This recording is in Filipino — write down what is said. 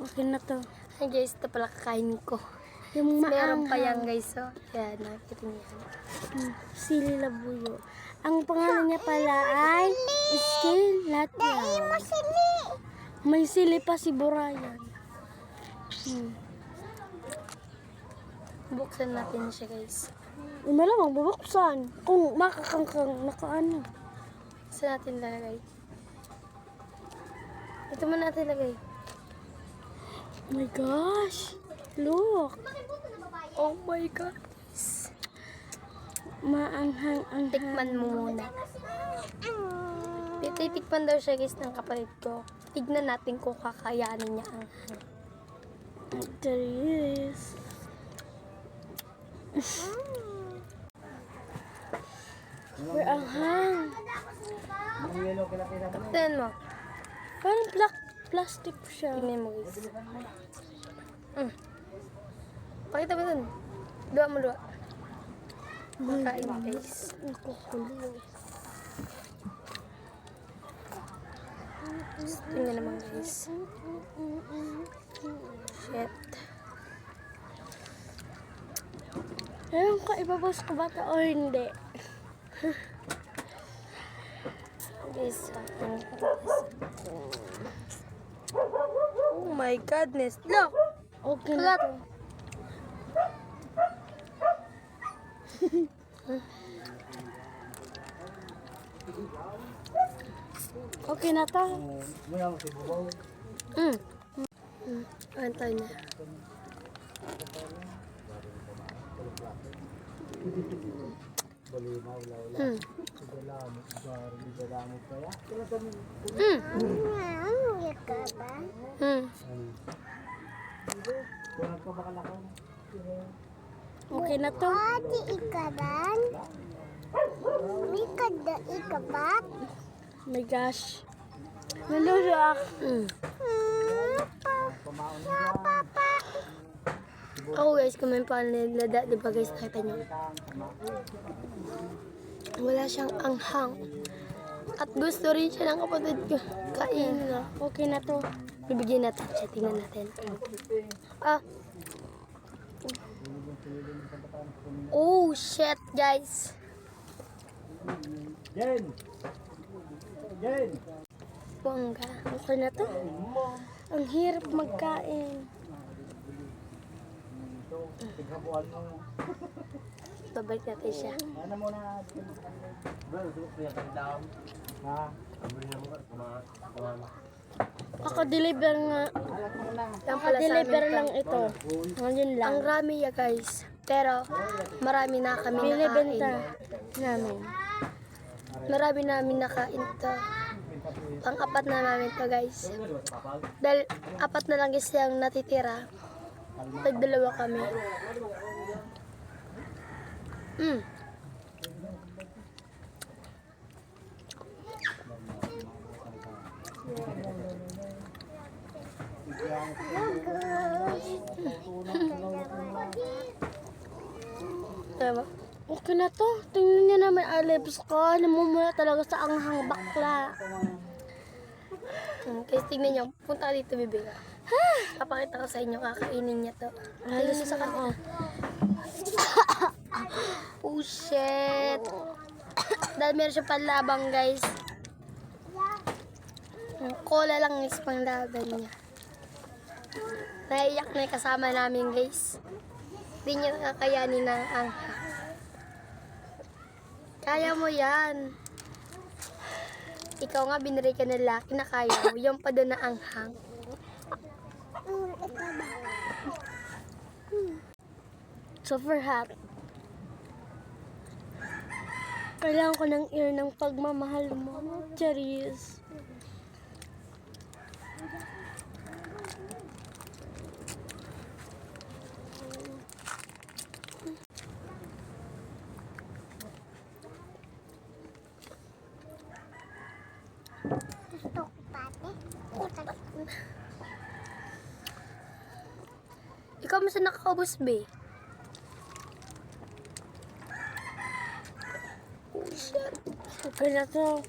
Okay na to. Ay guys, ito pala kakain ko. Yung Meron pa yan maanghang. guys, oh. Yan, nakikita niyo yan. Sili labuyo. Ang pangalan niya pala ay Skelatyan. May sili pa si Burayan. Buksan natin siya guys. Malamang bubuksan. Kung makakangkang nakaano. Saan natin lalagay? Ito mo natin lagay. Oh my gosh. Look. Oh my God. Maanghang-anghang. Tikman mo muna. Titikman daw siya guys ng kapatid ko. Tignan natin kung kakayanin niya ang There is. We're anghang. Tignan mo. Parang plastic siya. Tignan mo guys. Pakita mo dun. Dua mo dua. Makain guys. Ang kukulo. Tingnan naman guys. Shit. Ewan ko, ibabos ko ba ito o hindi? Guys, oh my goodness. Look! Okay na to. Okay na to. Antay na. Okay na to. Ati ikaban? Mikada ikabat? Oh my gosh. Nalulo ako. Ako guys, kumain pa nila, di ba guys, nakita nyo? Wala siyang anghang. At gusto rin siya ng kapatid ko. Kain na. Okay na to. Bibigyan natin siya, tingnan natin. Ah. Oh shit guys. Jen! Jen! Bongga. Okay na to. Ang hirap magkain. Tighabuan mo. Babalik natin siya. Ano muna? Bro, suya ka daw. Ha? Deliver nga. Lang pala sa Deliver amin lang to. ito. Ngayon lang. Ang rami ya guys. Pero marami na kami Binibenta nakain. namin. Marami namin nakain to. Pang-apat na namin to guys. Dahil apat na lang guys yung natitira. Nagdalawa kami. Diba? Okay na to. Tingnan niya naman lips ko. Namumula talaga sa anghang bakla. Guys, tignan nyo. Punta ka dito, bibig. Papakita ko sa inyo, kakainin niya to. Alis sa kanila. Oh shit. Dahil meron siya panlabang guys. Cola lang is panglaban niya. Naiyak na yung kasama namin guys. Hindi niya kakayanin ng anghang. Kaya mo yan. Ikaw nga biniri ka ng laki na kaya mo. Yung pa doon na anghang. Super hot. Kailangan ko ng ear ng pagmamahal mo. Charis. Gusto ko pati. Ikaw mas nakakaubos, be? Oh, shit. Okay na to.